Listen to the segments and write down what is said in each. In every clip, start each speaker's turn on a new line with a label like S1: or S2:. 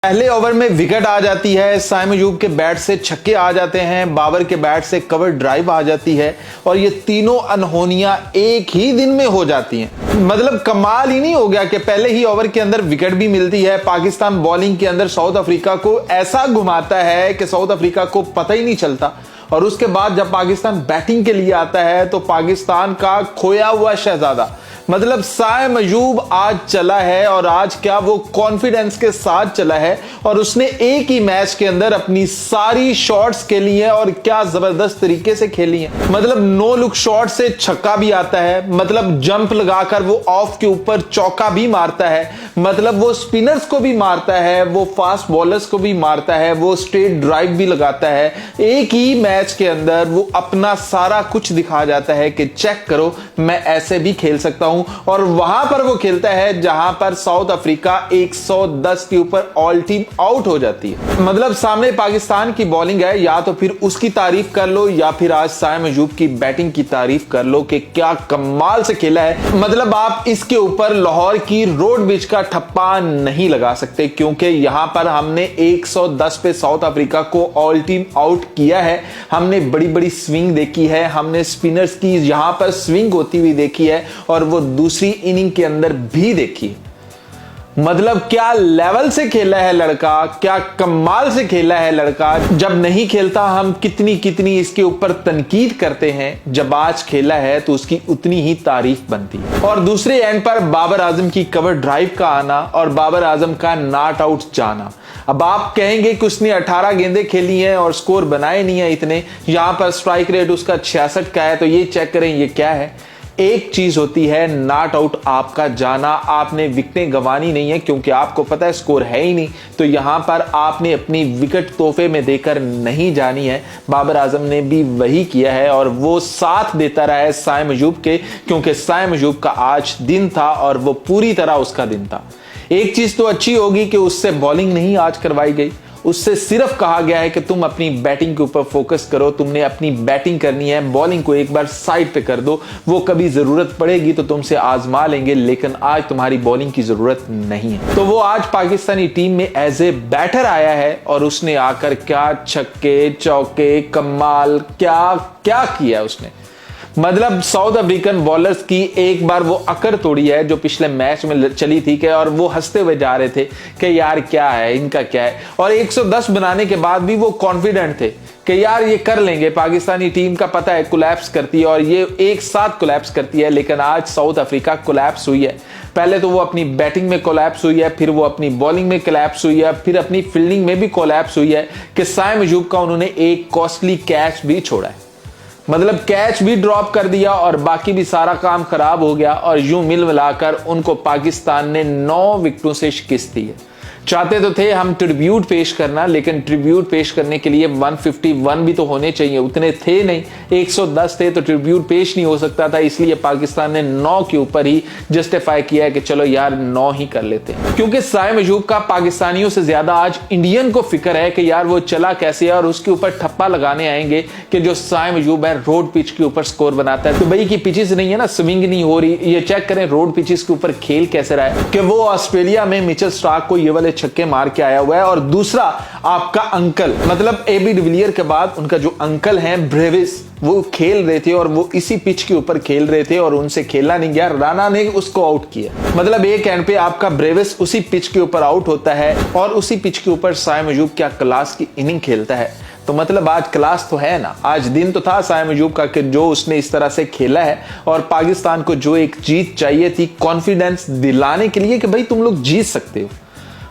S1: पहले ओवर में विकेट आ जाती है, साइम अयूब के बैट से छक्के आ जाते हैं, बाबर के बैट से कवर ड्राइव आ जाती है और ये तीनों अनहोनियां एक ही दिन में हो जाती हैं। मतलब कमाल ही नहीं हो गया कि पहले ही ओवर के अंदर विकेट भी मिलती है। पाकिस्तान बॉलिंग के अंदर साउथ अफ्रीका को ऐसा घुमाता है कि साउथ अफ्रीका को पता ही नहीं चलता और उसके बाद जब पाकिस्तान बैटिंग के लिए आता है तो पाकिस्तान का खोया हुआ शहजादा मतलब साइम अयूब आज चला है और आज क्या वो कॉन्फिडेंस के साथ चला है और उसने एक ही मैच के अंदर अपनी सारी शॉट्स खेली है और क्या जबरदस्त तरीके से खेली है। मतलब नो लुक शॉट से छक्का भी आता है, मतलब जंप लगाकर वो ऑफ के ऊपर चौका भी मारता है, मतलब वो स्पिनर्स को भी मारता है, वो फास्ट बॉलर्स को भी मारता है, वो स्ट्रेट ड्राइव भी लगाता है। एक ही मैच के अंदर वो अपना सारा कुछ दिखा जाता है कि चेक करो मैं ऐसे भी खेल सकता हूं और वहां पर वो खेलता है जहां पर साउथ अफ्रीका 110 के ऊपर ऑल टीम आउट हो जाती है। मतलब सामने पाकिस्तान की बॉलिंग है, या तो फिर उसकी तारीफ कर लो या फिर आज साइम अयूब की बैटिंग की तारीफ कर लो कि क्या कमाल से खेला है। मतलब आप इसके ऊपर लाहौर की रोड बिच का ठप्पा नहीं लगा सकते क्योंकि यहां पर हमने 110 पे साउथ अफ्रीका को ऑल टीम आउट किया है। हमने बड़ी बड़ी स्विंग देखी है, हमने स्पिनर्स की यहां पर स्विंग होती हुई देखी है और वो दूसरी इनिंग के अंदर भी देखी। मतलब क्या लेवल से खेला है लड़का, क्या कमाल से खेला है लड़का। जब नहीं खेलता हम कितनी कितनी इसके ऊपर तनकीद करते हैं, जब आज खेला है तो उसकी उतनी ही तारीफ बनती है। और दूसरे एंड पर बाबर आजम की कवर ड्राइव का आना और बाबर आजम का नॉट आउट जाना। अब आप कहेंगे कि उसने 18 गेंदें खेली हैं और स्कोर बनाए नहीं है इतने, यहां पर स्ट्राइक रेट उसका 66 का है, तो ये चेक करें ये क्या है। एक चीज होती है नॉट आउट आपका जाना, आपने विकेटें गंवानी नहीं है क्योंकि आपको पता है स्कोर है ही नहीं, तो यहां पर आपने अपनी विकेट तोहफे में देकर नहीं जानी है। बाबर आजम ने भी वही किया है और वो साथ देता रहा है साइम अयूब के, क्योंकि साइम अयूब का आज दिन था और वो पूरी तरह उसका दिन था। एक चीज तो अच्छी होगी कि उससे बॉलिंग नहीं आज करवाई गई, उससे सिर्फ कहा गया है कि तुम अपनी बैटिंग के ऊपर फोकस करो, तुमने अपनी बैटिंग करनी है, बॉलिंग को एक बार साइड पे कर दो, वो कभी जरूरत पड़ेगी तो तुमसे आजमा लेंगे, लेकिन आज तुम्हारी बॉलिंग की जरूरत नहीं है। तो वो आज पाकिस्तानी टीम में एज ए बैटर आया है और उसने आकर क्या छक्के चौके कमाल क्या क्या किया उसने। मतलब साउथ अफ्रीकन बॉलर्स की एक बार वो अकड़ तोड़ी है जो पिछले मैच में चली थी कि और वो हंसते हुए जा रहे थे कि यार क्या है इनका क्या है, और 110 बनाने के बाद भी वो कॉन्फिडेंट थे कि यार ये कर लेंगे। पाकिस्तानी टीम का पता है कोलैप्स करती है और ये एक साथ कोलैप्स करती है, लेकिन आज साउथ अफ्रीका कोलैप्स हुई है। पहले तो वो अपनी बैटिंग में कोलैप्स हुई है, फिर वो अपनी बॉलिंग में कोलैप्स हुई है, फिर अपनी फील्डिंग में भी कोलैप्स हुई है कि साइम अयूब का उन्होंने एक कॉस्टली कैच भी छोड़ा है। मतलब कैच भी ड्रॉप कर दिया और बाकी भी सारा काम खराब हो गया और यूं मिल मिलाकर उनको पाकिस्तान ने 9 विकेटों से शिकस्त दी है। चाहते तो थे हम ट्रिब्यूट पेश करना, लेकिन ट्रिब्यूट पेश करने के लिए 151 भी तो होने चाहिए, उतने थे नहीं, 110 थे तो ट्रिब्यूट पेश नहीं हो सकता था। इसलिए पाकिस्तान ने 9 के ऊपर ही जस्टिफाई किया है कि चलो यार 9 ही कर लेते हैं, क्योंकि साइम अयूब का पाकिस्तानियों से ज्यादा आज इंडियन को फिक्र है कि यार वो चला कैसे है और उसके ऊपर ठप्पा लगाने आएंगे कि जो साइम अयूब है रोड पिच के ऊपर स्कोर बनाता है। तो भाई की पिचेस नहीं है ना, स्विंग नहीं हो रही, ये चेक करें रोड पिचेस के ऊपर खेल कैसे रहा है कि वो ऑस्ट्रेलिया में मिचेल स्टार्क को ये वाले छक्के मार के आया हुआ है। और दूसरा आपका अंकल, मतलब एबी डिविलियर के बाद उनका जो अंकल है ब्रेविस, वो खेल रहे थे और वो इसी पिच के ऊपर खेल रहे थे और उनसे खेला नहीं गया, राणा ने उसको आउट किया। मतलब एक एंड पे आपका ब्रेविस उसी पिच के ऊपर आउट होता है और उसी पिच के ऊपर साइम अयूब क्या क्लास की इनिंग खेलता है। तो मतलब आज क्लास तो है ना, आज दिन तो था साइम अयूब का कि जो उसने इस तरह से खेला है और पाकिस्तान को जो एक जीत चाहिए थी कॉन्फिडेंस दिलाने के लिए कि भाई तुम लोग जीत सकते हो,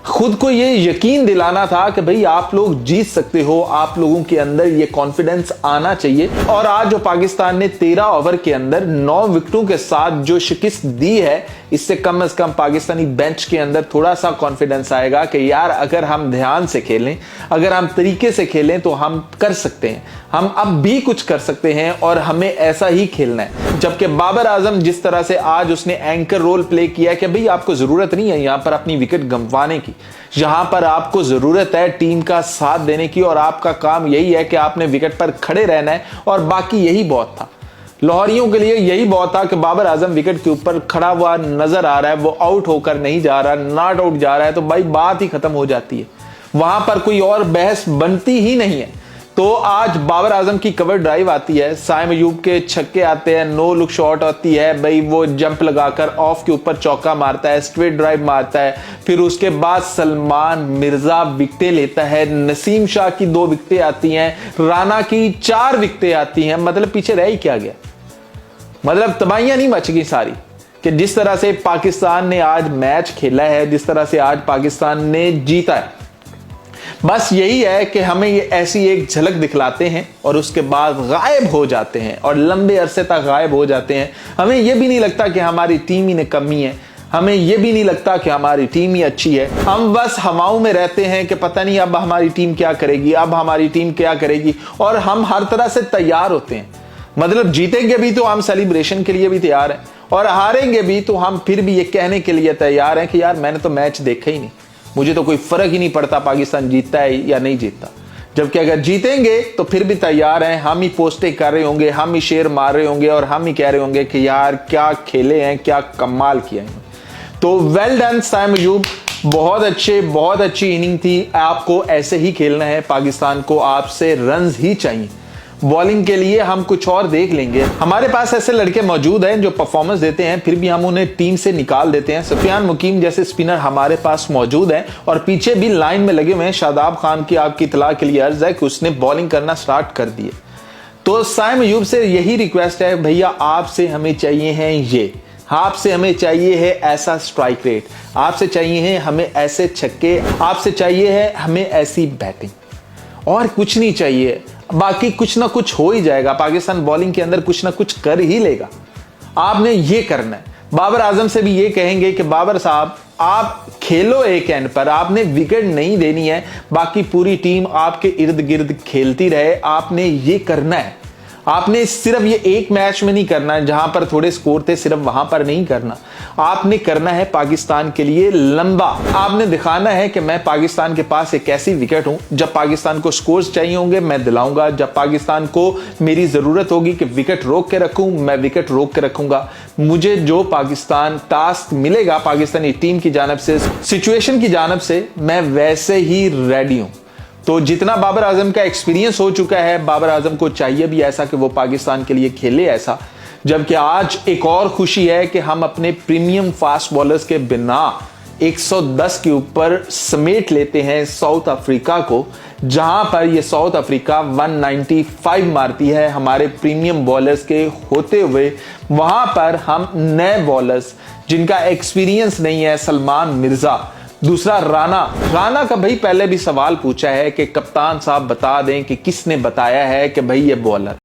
S1: खुद को ये यकीन दिलाना था कि भाई आप लोग जीत सकते हो, आप लोगों के अंदर ये कॉन्फिडेंस आना चाहिए। और आज जो पाकिस्तान ने 13 ओवर के अंदर 9 विकेटों के साथ जो शिकस्त दी है, इससे कम से कम पाकिस्तानी बेंच के अंदर थोड़ा सा कॉन्फिडेंस आएगा कि यार अगर हम ध्यान से खेलें, अगर हम तरीके से खेलें तो हम कर सकते हैं, हम अब भी कुछ कर सकते हैं और हमें ऐसा ही खेलना है। जबकि बाबर आजम जिस तरह से आज उसने एंकर रोल प्ले किया कि भाई आपको जरूरत नहीं है यहां पर अपनी विकेट गंवाने की, यहां पर आपको जरूरत है टीम का साथ देने की और आपका काम यही है कि आपने विकेट पर खड़े रहना है और बाकी यही बहुत था। लाहौरियों के लिए यही बहुत था कि बाबर आजम विकेट के ऊपर खड़ा हुआ नजर आ रहा है, वो आउट होकर नहीं जा रहा, नॉट आउट जा रहा है, तो भाई बात ही खत्म हो जाती है। वहां पर कोई और बहस बनती ही नहीं है। तो आज बाबर आजम की कवर ड्राइव आती है, साइम अयूब के छक्के आते हैं, नो लुक शॉट आती है, भाई वो जंप लगाकर ऑफ के ऊपर चौका मारता है, स्ट्रेट ड्राइव मारता है, फिर उसके बाद सलमान मिर्जा विकेटें लेता है, नसीम शाह की 2 विकेटें आती हैं, राना की 4 विकेटें आती हैं। मतलब पीछे रह ही क्या गया, मतलब तबाहियां नहीं मच गई सारी, कि जिस तरह से पाकिस्तान ने आज मैच खेला है, जिस तरह से आज पाकिस्तान ने जीता है। बस यही है कि हमें ये ऐसी एक झलक दिखलाते हैं और उसके बाद गायब हो जाते हैं और लंबे अरसे तक गायब हो जाते हैं। हमें यह भी नहीं लगता कि हमारी टीम ही में कमी है, हमें यह भी नहीं लगता कि हमारी टीम ही अच्छी है। हम बस हवाओं में रहते हैं कि पता नहीं अब हमारी टीम क्या करेगी, अब हमारी टीम क्या करेगी, और हम हर तरह से तैयार होते हैं। मतलब जीतेंगे भी तो हम सेलिब्रेशन के लिए भी तैयार हैं, और हारेंगे भी तो हम फिर भी ये कहने के लिए तैयार हैं कि यार मैंने तो मैच देखा ही नहीं, मुझे तो कोई फर्क ही नहीं पड़ता पाकिस्तान जीतता है या नहीं जीतता। जबकि अगर जीतेंगे तो फिर भी तैयार हैं, हम ही पोस्टें कर रहे होंगे, हम ही शेर मार रहे होंगे और हम ही कह रहे होंगे कि यार क्या खेले हैं, क्या कमाल किया है। तो वेल डन साइम अयूब, बहुत अच्छी इनिंग थी। आपको ऐसे ही खेलना है, पाकिस्तान को आपसे रन्स ही चाहिए। बॉलिंग के लिए हम कुछ और देख लेंगे। हमारे पास ऐसे लड़के मौजूद हैं जो परफॉर्मेंस देते हैं फिर भी हम उन्हें टीम से निकाल देते हैं। सुफियान मुकीम जैसे स्पिनर हमारे पास मौजूद हैं और पीछे भी लाइन में लगे हुए हैं। शादाब खान की आपकी इत्तला के लिए अर्ज है कि उसने बॉलिंग करना स्टार्ट कर दी है। तो साइम अयूब से यही रिक्वेस्ट है, भैया आपसे हमें चाहिए है ये, आपसे हमें चाहिए है ऐसा स्ट्राइक रेट, आपसे चाहिए है हमें ऐसे छक्के, आपसे चाहिए है हमें ऐसी बैटिंग, और कुछ नहीं चाहिए। बाकी कुछ ना कुछ हो ही जाएगा, पाकिस्तान बॉलिंग के अंदर कुछ ना कुछ कर ही लेगा। आपने ये करना है। बाबर आजम से भी ये कहेंगे कि बाबर साहब आप खेलो एक एंड पर, आपने विकेट नहीं देनी है, बाकी पूरी टीम आपके इर्द गिर्द खेलती रहे। आपने ये करना है। आपने सिर्फ ये एक मैच में नहीं करना है जहां पर थोड़े स्कोर थे, सिर्फ वहां पर नहीं करना। आपने करना है पाकिस्तान के लिए लंबा। आपने दिखाना है कि मैं पाकिस्तान के पास एक ऐसी विकेट हूं, जब पाकिस्तान को स्कोर्स चाहिए होंगे मैं दिलाऊंगा, जब पाकिस्तान को मेरी जरूरत होगी कि विकेट रोक के रखूं मैं विकेट रोक के रखूंगा। मुझे जो पाकिस्तान टास्क मिलेगा पाकिस्तानी टीम की जानिब से, सिचुएशन की जानिब से, मैं वैसे ही रेडी हूं। तो जितना बाबर आजम का एक्सपीरियंस हो चुका है, बाबर आजम को चाहिए भी ऐसा कि वो पाकिस्तान के लिए खेले ऐसा। जबकि आज एक और खुशी है कि हम अपने प्रीमियम फास्ट बॉलर्स के बिना 110 के ऊपर समेट लेते हैं साउथ अफ्रीका को, जहां पर ये साउथ अफ्रीका 195 मारती है हमारे प्रीमियम बॉलर्स के होते हुए। वहां पर हम नए बॉलर्स जिनका एक्सपीरियंस नहीं है, सलमान मिर्जा, दूसरा राना का भाई पहले भी सवाल पूछा है कि कप्तान साहब बता दें कि किसने बताया है कि भाई ये बॉलर